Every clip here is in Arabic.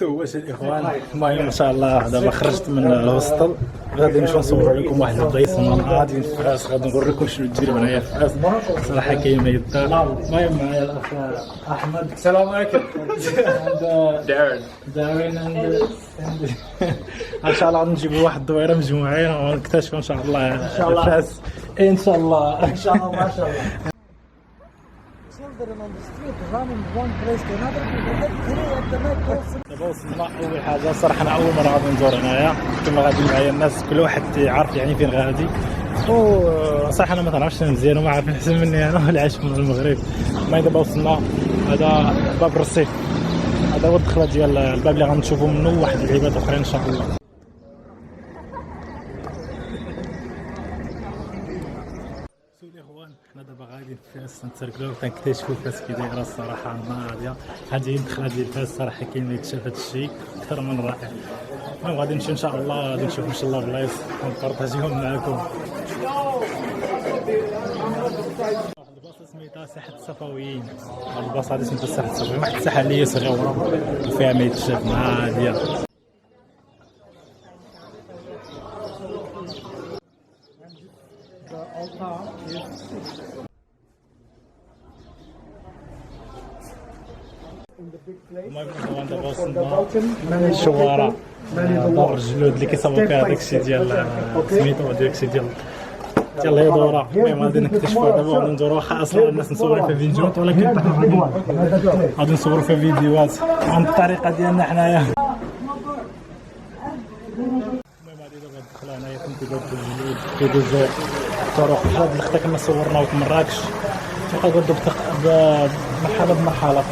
واش الاخوان. المهم ان شاء الله دابا خرجت من الهوستل، غادي نمشيو نصور لكم واحد البلايص غادي في فاس، غادي نوريكم شنو ديروا هنايا في فاس. صراحه كاين ما يدار. المهم معايا الاخ احمد. السلام عليكم. دارين ان شاء الله غادي نجيبوا واحد الدويره مجموعين ونكتشفوا ان شاء الله فاس. ان شاء الله ان شاء الله ما شاء الله. children on the street running one place to another. دابا وصلنا اول حاجه. صراحه انا اول مره غادي نزور هنايا، كما غادي معايا الناس كل واحد يعرف يعني فين غادي. وصراحه انا ما تعرفش مزيان وما عارف احسن مني انا اللي عايش من المغرب. المهم دابا وصلنا، هذا باب الرصيف، هذا هو الدخله ديال الباب اللي غنشوفوا منه واحد اللعيبات اخرين ان شاء الله. حنا دابا غاديين في فاس نتسركلو كنكتشفوا فاس كي دايره. الصراحه ناضيه، هذه هي الدخله ديال فاس. الصراحه كاين ما يتشاف هذا الشيء اكثر من رائع. المهم غادي نمشي ان شاء الله، غادي نشوف ان شاء الله بلايص ونبارطاجيهم معكم. واحد البلاصه سميتها ساحه الصفويين. هاد البلاصه هذه سميتها ساحه الصفويين، واحد الساحه اللي هي صغيره وفيها ما يتشاف ناضيه. المهم دابا وصلنا الشوارع دار الجلود اللي كيصاوبوا فيها داكشي ديال سميتو داكشي ديال الهضوره. المهم غادي نكتشفوا دابا وغادي ندورو. واخا اصلا الناس نصوروا فيها فيديوهات، ولكن غادي نصوروا فيها فيديوهات عن الطريقه ديالنا حنايا. المهم هادي دابا الدخله هنايا كنت دابا الجلود كيدوزو طرق بحال هاد اللقطه كنا صورناها في مراكش. كنقعدوا مرحله بمرحله،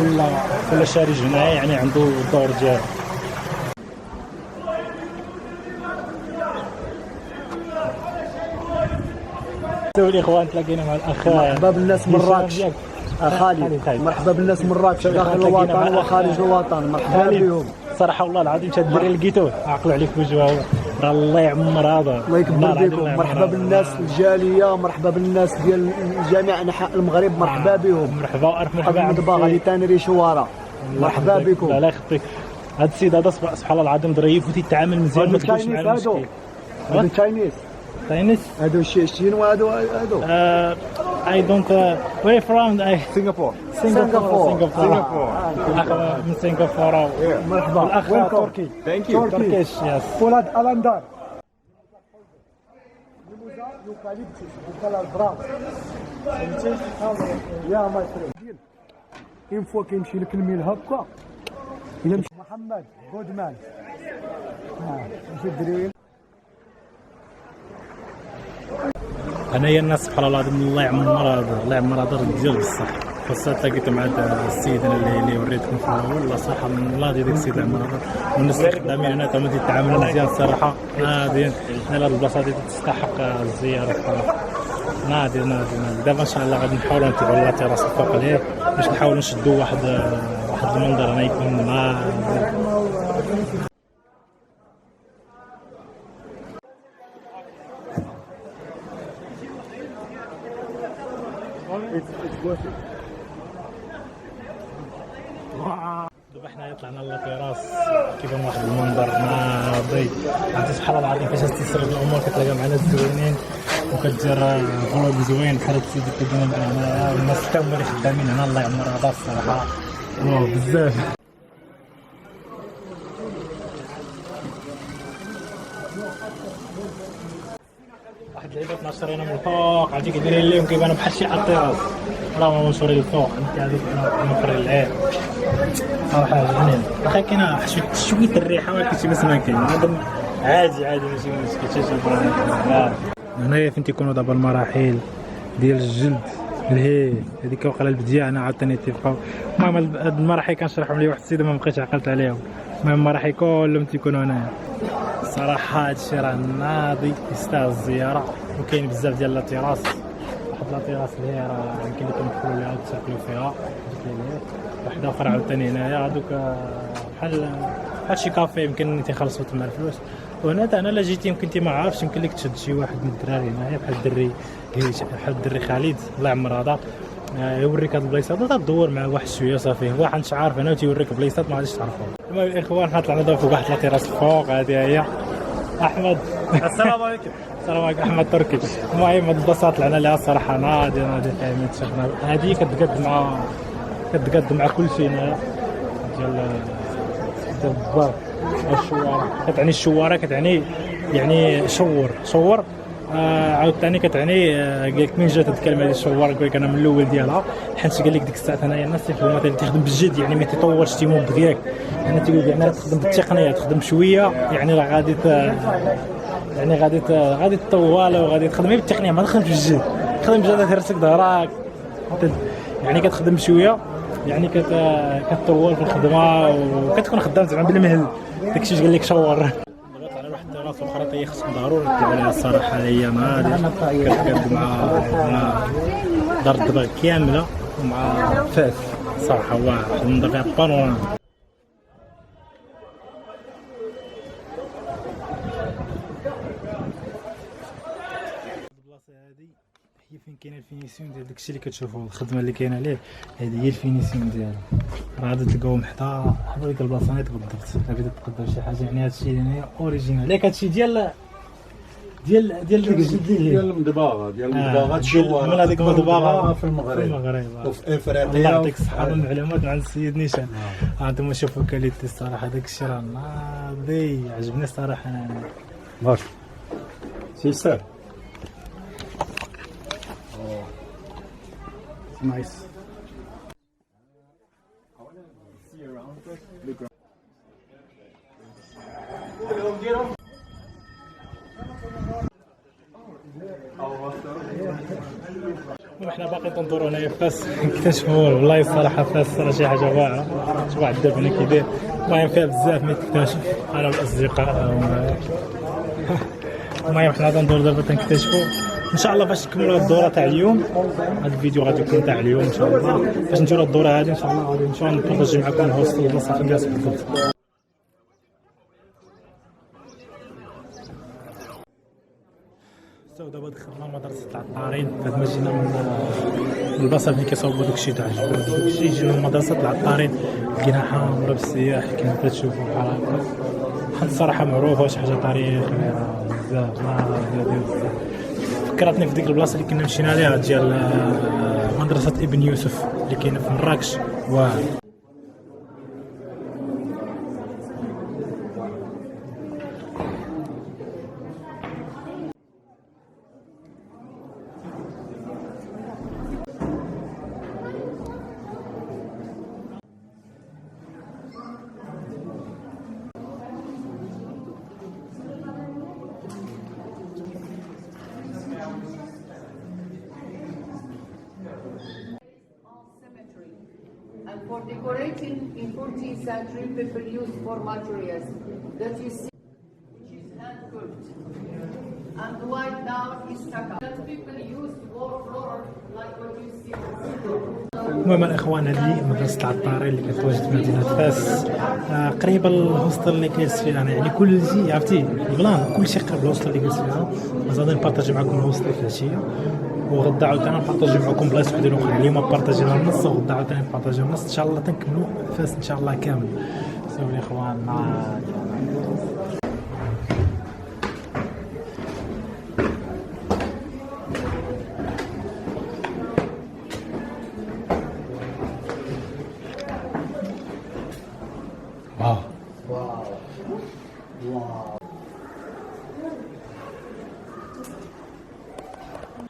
كل شارج هنا يعني عنده الدور ديالو. الاخوان تلاقينا مع الاخ. مرحبا بالناس مراكش. خالد مرحبا بالناس مراكش داخل الوطن وخارج الوطن. مرحبا بهم. صراحه والله العظيم شاد الدراري لقيتوه عقلوا عليك بوجهه. راه الله يعمر هذا. الله يكبر بكم. مرحبا بالناس الجاليه، مرحبا بالناس ديال جميع انحاء المغرب. مرحبا بهم. مرحبا محمد باغي تانري شواره. مرحبا بكم. الله يخطيك. هذا السيد هذا سبحان الله العظيم ظريف وتيتعامل مزيان، ما تقولش مع المشكل. هادو تشاينيز. تاينيس هادو الشينوا. هادو I don't where from سنغافور. من سنغافورة. مرحبا. الأخ تركي. تركيش يس. فولاد ألاندار. يوكاليبتوس وكالر براس. يا ماي فريند. إن فوا كيمشي لك الميل هكا إلا مشي محمد جودمان. ماشي الدريل. هنايا الناس سبحان الله العظيم الله يعمر هذا، الله يعمر هذا ديال بصح. خاصة تلاقيت مع السيد اللي وريتكم في الاول. والله صراحه من الله ديال داك السيد عمر هذا، والناس اللي خدامين هنا تما تيتعاملوا مزيان الصراحه. ناضيين هاد البلاصه هذه تستحق الزياره صراحه. ناضي. دابا ان شاء الله غادي نحاولوا نتبعوا لا تيراس الفوق ليه باش نحاولوا نشدوا واحد المنظر هنا يكون ناضي. دابا حنايا طلعنا للتيراس، كيبان واحد المنظر ناضي. عرفتي سبحان الله العظيم فاش تيسرد الامور كتلاقى مع ناس زوينين وكدير فلوق زوين بحال هاد السيد اللي كيدير هنايا، والناس حتى هما اللي خدامين هنا الله يعمر هذا الصراحه واو بزاف. واحد اللعيبات ناشرين من الفوق، عرفتي كيديرين لهم كيبانوا بحال شي الطيراس، راهم منشورين الفوق. انت هذوك نفرين العين صراحه عجبني. واخا كاينه شويه الريحه ولكن شي بس ما كاين. عادي ماشي مشكل. هنايا فين تيكونوا دابا المراحل ديال الجلد الهي هذيك وقيلا البديه هنا عاوتاني تيبقاو. المهم هاد المراحل كنشرحهم لي واحد السيد ما بقيتش عقلت عليهم. المهم المراحل كلهم تيكونوا هنايا. صراحه هادشي راه ناضي يستاهل الزياره، وكاين بزاف ديال لاطيراس. واحد لاطيراس اللي هي راه يمكن لكم تدخلوا ليها وتسافروا فيها. واحده اخرى عاوتاني هنايا هادوك بحال شي كافي يمكن تيخلصوا تما الفلوس. وهنا انا لا جيتي يمكن انت ما عارفش، يمكن لك تشد شي واحد من الدراري هنايا بحال الدري خالد الله يعمر هذا. يوريك هاد البلايصات تدور معاه واحد شويه صافي، هو حنت عارف انا تيوريك بلايصات ما غاديش تعرفهم. المهم الاخوان حنا طلعنا دابا فوق واحد لاطيراس فوق، هذه هي احمد. السلام عليكم. السلام عليكم احمد تركي. المهم هاد البلاصه طلعنا ليها الصراحه ناضي فاهمين شفنا هذه كتقاد مع كل شيء هنايا ديال الباب الشوارع. كتعني الشوارع كتعني يعني شور عاود ثاني كتعني قال لك من جات هاد الكلمه ديال الشوار قال لك انا من الاول ديالها، حيت قال لك ديك الساعه انايا الناس اللي مثلا تخدم بالجد يعني ما تطورش تيموب ديالك، يعني تيقول يعني تخدم بالتقنيه تخدم شويه يعني راه غادي يعني غادي تطول وغادي تخدم بالتقنيه ما تخدمش بالجد، تخدم بجد تهرسك ظهرك يعني كتخدم شويه يعني كتطور في الخدمه وكتكون خدام زعما بالمهل. داكشي قال لك شور. على واحد الراس اخرى تاهي خصك ضروري تطلع عليها الصراحه، هي ناضي كتقاد مع دار الدباغ كامله ومع فاس صراحه واحد من فيها بانوراما. البلاصه هذه هي فين كاينه الفينيسيون ديال داكشي اللي كتشوفوا الخدمه اللي كاينه عليه، هذه هي الفينيسيون ديالها. راه غادي تلقاوهم حدا ديك البلاصه هذيك بالضبط. الا بغيتي تقدر شي حاجه يعني هادشي اللي هنايا اوريجينال، ياك هادشي ديال المدباغه من هذيك المدباغه في المغرب الله وفي افريقيا. يعطيك الصحه المعلومات عند السيد نيشان. انتم شوفوا كاليتي الصراحه داك الشيء راه ناضي عجبني الصراحه. انا ماشي سيستر نايس. وحنا باقي تنظروا هنايا في فاس نكتشفوا والله الصراحه فاس راه شي حاجه واعره. شوف واحد الدرب هنا كيدير المهم فيها بزاف ما تكتشف انا والاصدقاء. المهم حنا تندوروا دابا تنكتشفوا ان شاء الله فاش نكملوا الدوره تاع اليوم. هذا الفيديو غادي يكون تاع اليوم ان شاء الله. فاش نديروا الدوره هذه ان شاء الله غادي ان شاء الله نبارطاجي معكم الهوست البلاصه فين جالس بالضبط. دابا دخلنا مدرسة العطارين. بعد ما جينا من البلاصة فين كيصاوبوا داكشي تاع داكشي جينا من مدرسة العطارين لقينا حامرة بالسياح كما كتشوفوا بحال هكا. حنا الصراحة معروفة شي حاجة تاريخية بزاف فكرتني في ديك البلاصة اللي كنا مشينا ليها ديال مدرسة ابن يوسف اللي كاينة في مراكش. And for decorating in 14th century, people used four materials that you see, which is hand curved. And white now is stucco. That people used wall floor like what you see. المهم الاخوان هذه مدرسه العطارين اللي كتواجد في مدينه فاس قريبه للهوستل اللي كيجلس فيها انا يعني كل شيء عرفتي البلان كل شيء قريب للهوستل اللي جالس فيها. غادي نبارطاجي معكم الهوستل في العشيه وغدا عاوتاني نبارطاجي معكم بلايص وحدين اخرين. اليوم بارطاجينا النص وغدا عاوتاني نبارطاجيو النص ان شاء الله تنكملوا فاس ان شاء الله كامل. سوري اخوان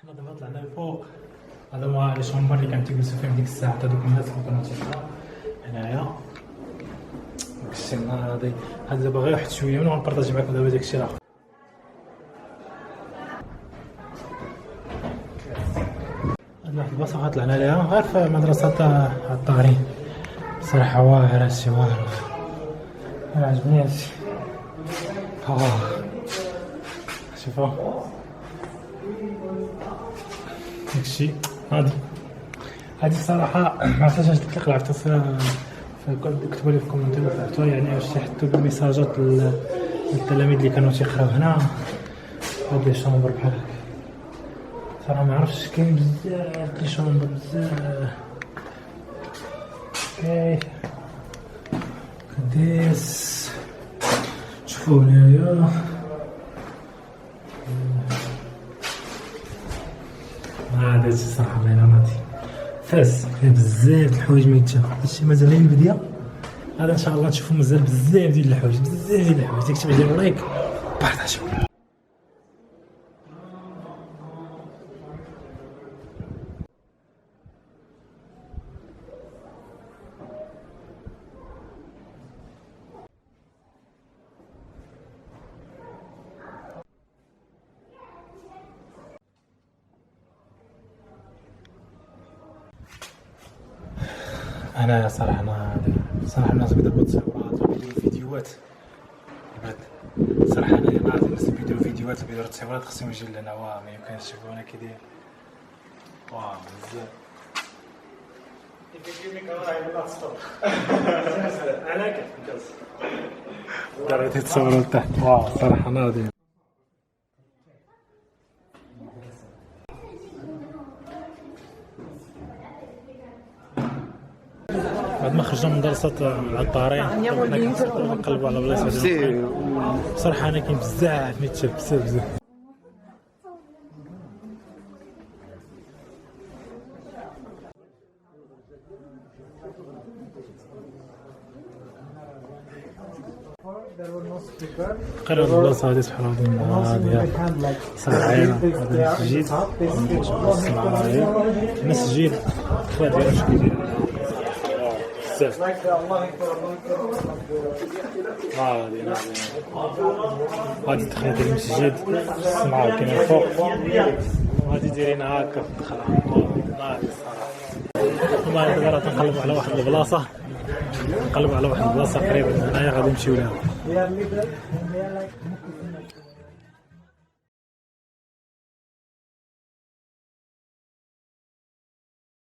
حنا دابا طلعنا لفوق. هذا هو لي شومبر اللي كانت تجلسوا فيهم ديك الساعه حتى دوك الناس اللي كانوا تيقراو هنايا. داكشي ناضي. هذا دابا غير واحد شويه من غنبارطاجي معكم دابا داكشي راه هاد واحد البلاصه غطلعنا ليها غير في مدرسه الطارين. صراحه واعر هادشي واعر عجبني هادشي. شوفوا داكشي هادي الصراحه ما عرفتش واش تطلق عرفتو في كتبوا لي في الكومنتات عرفتو يعني واش تيحطوا بالميساجات للتلاميذ اللي كانوا تيقراو هنا. هاد لي شومبر بحال هكا صراحة ما عرفتش كاين بزاف لي شومبر بزاف. اوكي قديس شوفوا هنايا هذا الشيء صراحة الله ينعطي فاس فيه بزاف د الحوايج ما يتشافوا. هادشي مازال غير البداية. هذا ان شاء الله تشوفوا مازال بزاف ديال الحوايج بزاف ديال الحوايج. تكتب عليه لايك بارطاجيو. انا صراحه الناس بداو تصاورات ويديروا فيديوهات. بعد صراحه انا عارف الناس اللي بيديروا فيديوهات اللي بيديروا تصاورات خصهم يجيو لنا. واه ما يمكنش تشوفوا انا كي داير. واه بزاف دار يتصوروا لتحت. واه صراحه ناضي. بعد ما خرجنا من دراسة العطارين نقلبوا على بلايص صراحة أنا كاين بزاف ميتشاف بزاف. تقريبا البلاصة هادي سبحان الله هادي صراحة هذا المسجد مسجد فهاد واش كيدير بزاف. غادي دخلنا ديال المسجد السمعة كاينة الفوق وغادي دايرين هاكا في الدخلة. والله دابا راه تنقلبوا على واحد البلاصة قريبة هنايا غادي نمشيو لها.